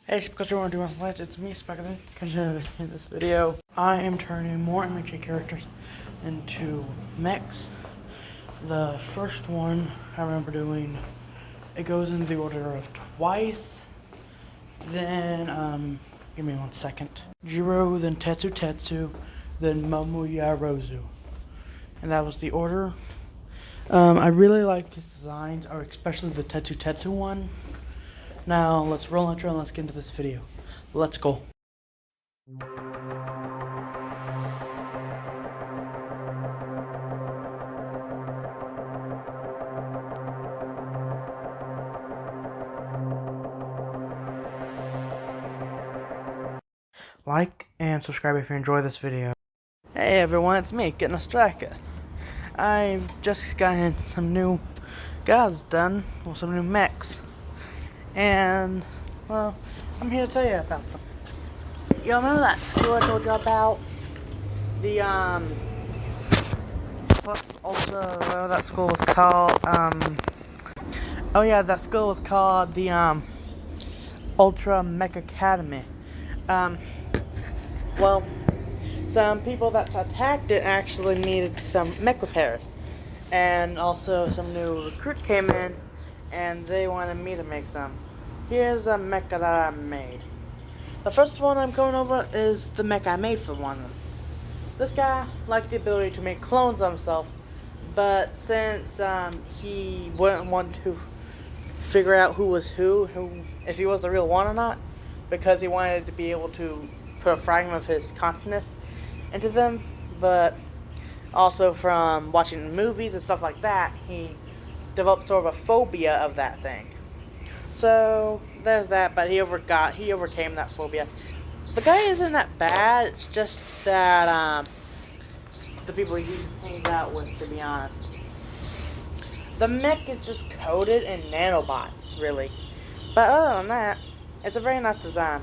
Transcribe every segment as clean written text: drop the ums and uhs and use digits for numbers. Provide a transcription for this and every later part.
Hey, because you want to do my slides, it's me, Speedpaints. In this video, I am turning more MHA characters into mechs. The first one I remember doing, it goes in the order of twice. Then, give me 1 second. Jiro, then Tetsu, then Momoyarozu. And that was the order. I really like his designs, or especially the Tetsu one. Now, let's roll intro and let's get into this video. Let's go. Like and subscribe if you enjoy this video. Hey everyone, it's me, Getting a Striker. I've just gotten some new guys done, or some new mechs. And, well, I'm here to tell you about them. You remember that school I told you about? The, Plus Ultra, whatever that school was called, oh yeah, that school was called the, Ultra Mech Academy. Well, some people that attacked it actually needed some mech repairs. And also some new recruits came in, and they wanted me to make some. Here's a mecha that I made. The first one I'm going over is the mech I made for one of them. This guy liked the ability to make clones of himself, but since he wouldn't want to figure out who was who, if he was the real one or not, because he wanted to be able to put a fragment of his consciousness into them, but also from watching movies and stuff like that, he developed sort of a phobia of that thing. So there's that, but he overcame that phobia. The guy isn't that bad. It's just that the people he hangs out with, to be honest. The mech is just coated in nanobots, really. But other than that, it's a very nice design.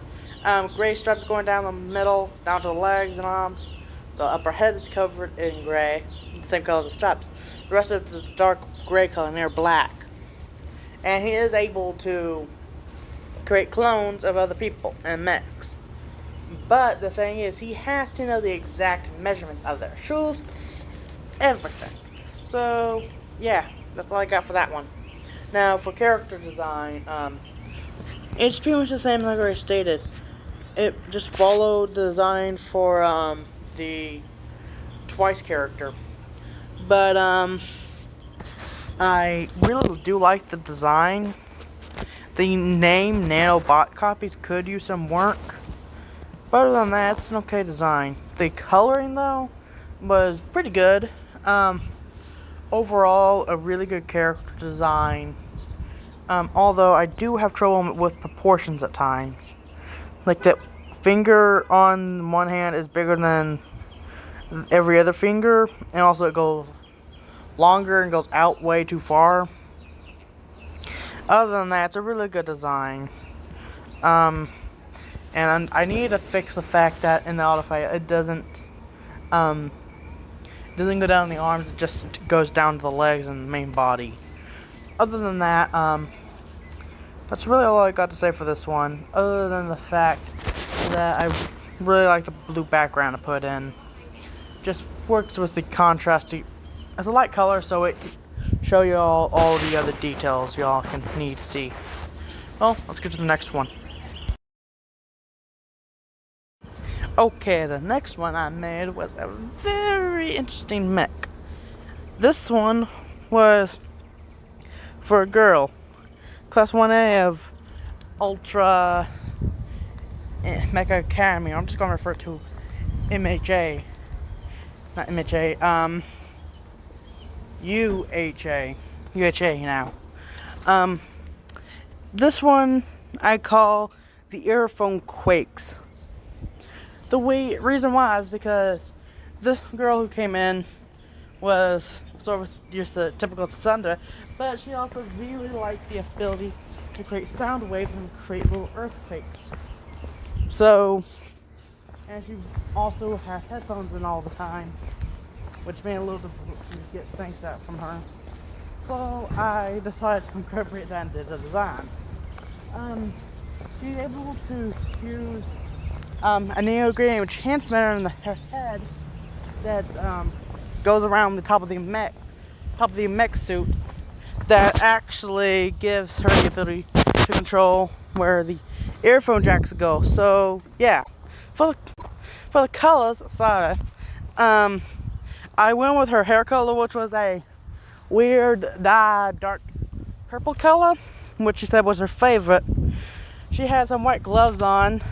Gray stripes going down the middle, down to the legs and arms. The upper head is covered in gray, the same color as the stripes. The rest of it's a dark gray color near black. And he is able to create clones of other people and mechs. But the thing is, he has to know the exact measurements of their shoes, everything. So, yeah, that's all I got for that one. Now, for character design, it's pretty much the same like I already stated. It just followed the design for the Twice character. But, I really do like the design. The name Nanobot Copies could use some work. But other than that, it's an okay design. The coloring, though, was pretty good. Overall, a really good character design. Although I do have trouble with proportions at times. Like the finger on one hand is bigger than every other finger, and also it goes longer and goes out way too far. Other than that, it's a really good design. And I need to fix the fact that in the auto fight it doesn't go down the arms, it just goes down to the legs and the main body. Other than that, that's really all I got to say for this one, other than the fact that I really like the blue background to put in. Just works with the contrast. It's a light color, so it can show you all the other details y'all can need to see. Well, let's get to the next one. Okay, the next one I made was a very interesting mech. This one was for a girl. Class 1A of Ultra Mech Academy. I'm just going to refer to MHA. Not MHA, UHA now. This one I call the earphone quakes. The reason why is because this girl who came in was sort of just the typical thunder, but she also really liked the ability to create sound waves and create little earthquakes. So, and she also had headphones in all the time, which made it a little difficult to get things out from her. So I decided to incorporate that into the design. she's able to use a neo-green transmitter in her head that goes around the top of the mech suit that actually gives her the ability to control where the earphone jacks go. So yeah, for the colors, sorry, I went with her hair color, which was a weird dye dark purple color, which she said was her favorite. She had some white gloves on,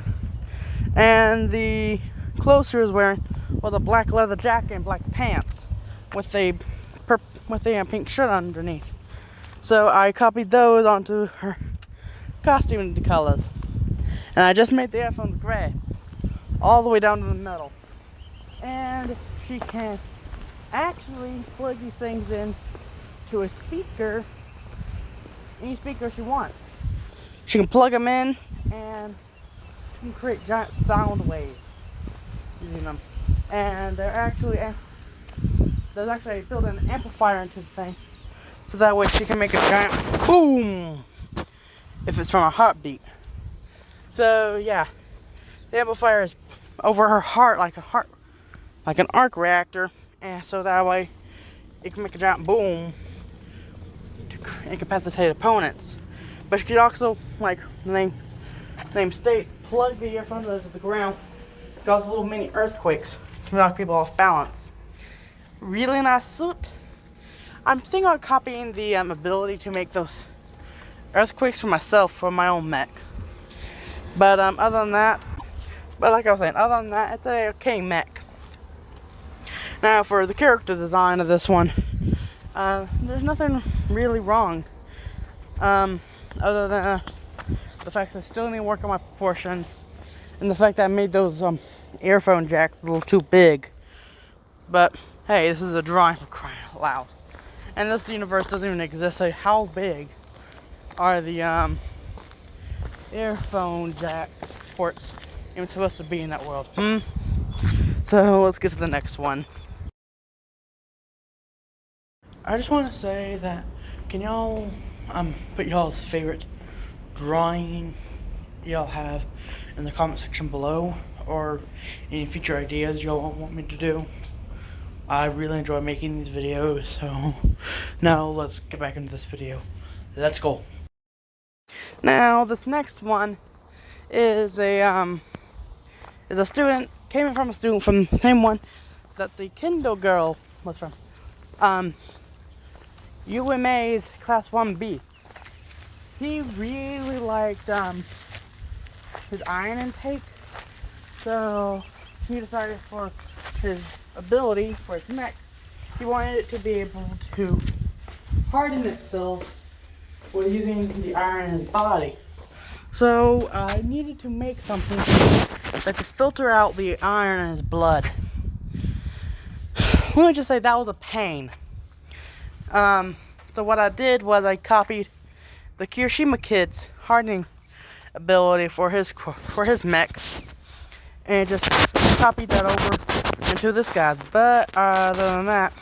and the clothes she was wearing was a black leather jacket and black pants with a pink shirt underneath. So I copied those onto her costume in the colors, and I just made the earphones gray all the way down to the middle. And she can actually plug these things in to a speaker, any speaker she wants. She can plug them in and she can create giant sound waves using them. And there's actually a built-in amplifier into the thing, so that way she can make a giant boom if it's from a heartbeat. So yeah, the amplifier is over her heart like an arc reactor, and so that way it can make a giant boom to incapacitate opponents. But she could also, like the name states, plug the earphones into the ground, cause little mini earthquakes to knock people off balance. Really nice suit. I'm thinking of copying the ability to make those earthquakes for myself for my own mech. But other than that, it's a Kmec. Now for the character design of this one, there's nothing really wrong. Other than the fact that I still need to work on my proportions, and the fact that I made those earphone jacks a little too big. But hey, this is a drawing, for crying out loud. And this universe doesn't even exist, so how big are the earphone jack ports even supposed to be in that world? So let's get to the next one. I just want to say that, can y'all put y'all's favorite drawing y'all have in the comment section below, or any future ideas y'all want me to do? I really enjoy making these videos, so now let's get back into this video. Let's go. Now this next one is a student, came in from a student from the same one that the Kindle girl was from. UMA's Class 1B. He really liked his iron intake, so he decided for his ability, for his mech, he wanted it to be able to harden itself with using the iron in his body. So I needed to make something that could filter out the iron in his blood. Let me just say that was a pain. So what I did was I copied the Kirishima Kid's hardening ability for his mech, and just copied that over into this guy's. But other than that,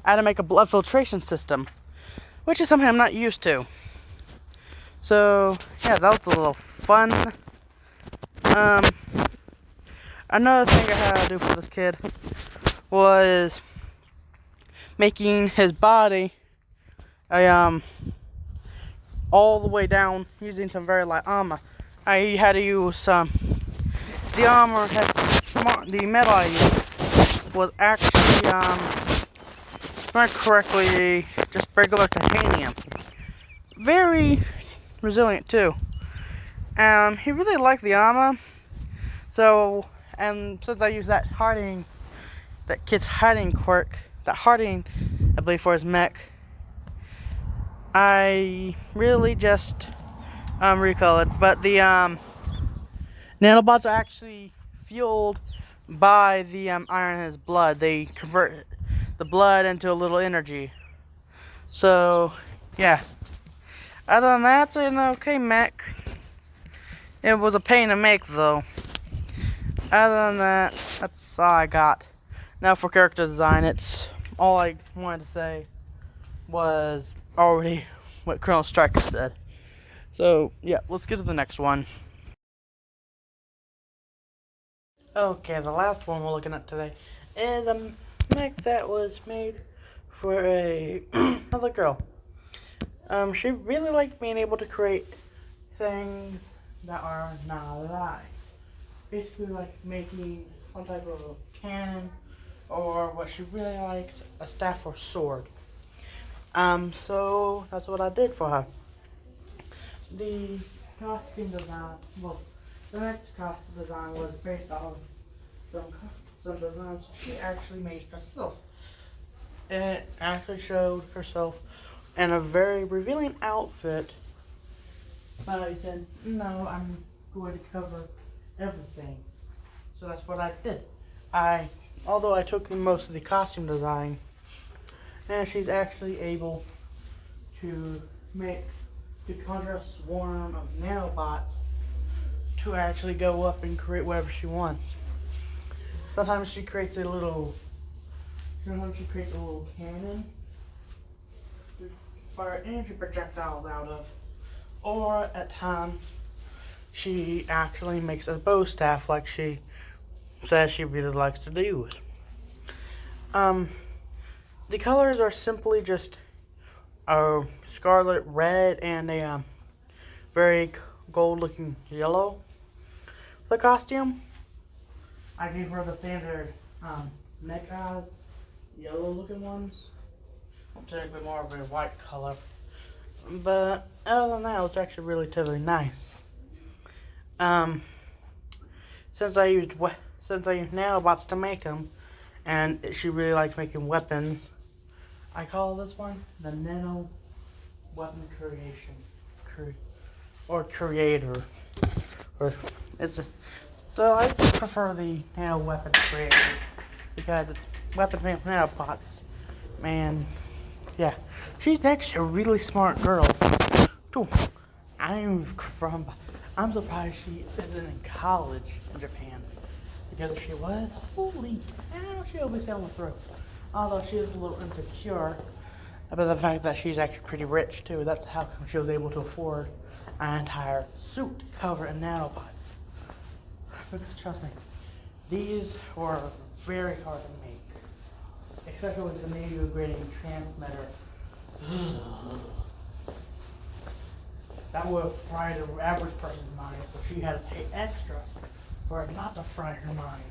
I had to make a blood filtration system, which is something I'm not used to. So yeah, that was a little fun. Another thing I had to do for this kid was making his body all the way down using some very light armor. I had to use the metal I used was actually, if I remember correctly, just regular titanium. Very resilient too. He really liked the armor. So, and since I used that kid's hardening quirk, I believe, for his mech, I really just recolored. But the nanobots are actually fueled by the iron in his blood. They convert the blood into a little energy. So yeah. Other than that, it's an okay mech. It was a pain to make though. Other than that, that's all I got. Now for character design, it's all I wanted to say was already what Colonel Stryker said. So, yeah, let's get to the next one. Okay, the last one we're looking at today is a mech that was made for another girl. She really liked being able to create things that are not alive. Basically, like making some type of cannon, or what she really likes, a staff or sword. So that's what I did for her. The costume design, well, the next costume design was based off some designs she actually made herself. It actually showed herself in a very revealing outfit, but I said, no, I'm going to cover everything. So that's what I did. Although I took most of the costume design, and she's actually able to conjure a swarm of nanobots to actually go up and create whatever she wants. Sometimes she creates a little cannon to fire energy projectiles out of. Or at times, she actually makes a bow staff like she says she really likes to do. The colors are simply just a scarlet red and a very gold looking yellow. The costume, I gave her the standard Mech yellow looking ones. Technically more of a white color. But other than that, it's actually relatively nice. Since I used nanobots to make them, and she really likes making weapons, I call this one the Nano Weapon Creator. Still, I prefer the Nano Weapon Creator because it's weapons made with nanobots. Man, yeah, she's actually a really smart girl too. I'm surprised she isn't in college in Japan, because if she was, holy cow, she'll be selling through. Although she is a little insecure about the fact that she's actually pretty rich too. That's how come she was able to afford an entire suit covered in nanobots. Because trust me, these were very hard to make, especially with the Navy grading transmitter. That would have fried the average person's mind, so she had to pay extra for it not to fry her mind.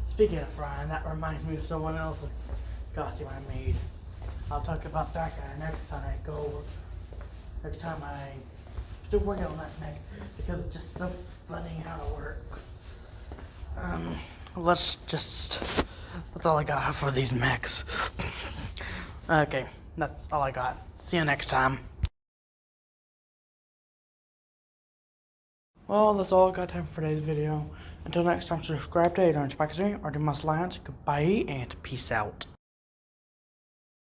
Speaking of frying, that reminds me of someone else's costume I made. I'll talk about that guy next time I still working on that mech, because it's just so funny how it works. That's all I got for these mechs. Okay, that's all I got. See you next time. Well, that's all I got time for today's video. Until next time, subscribe to Adrian's Magazine or do my Goodbye and peace out.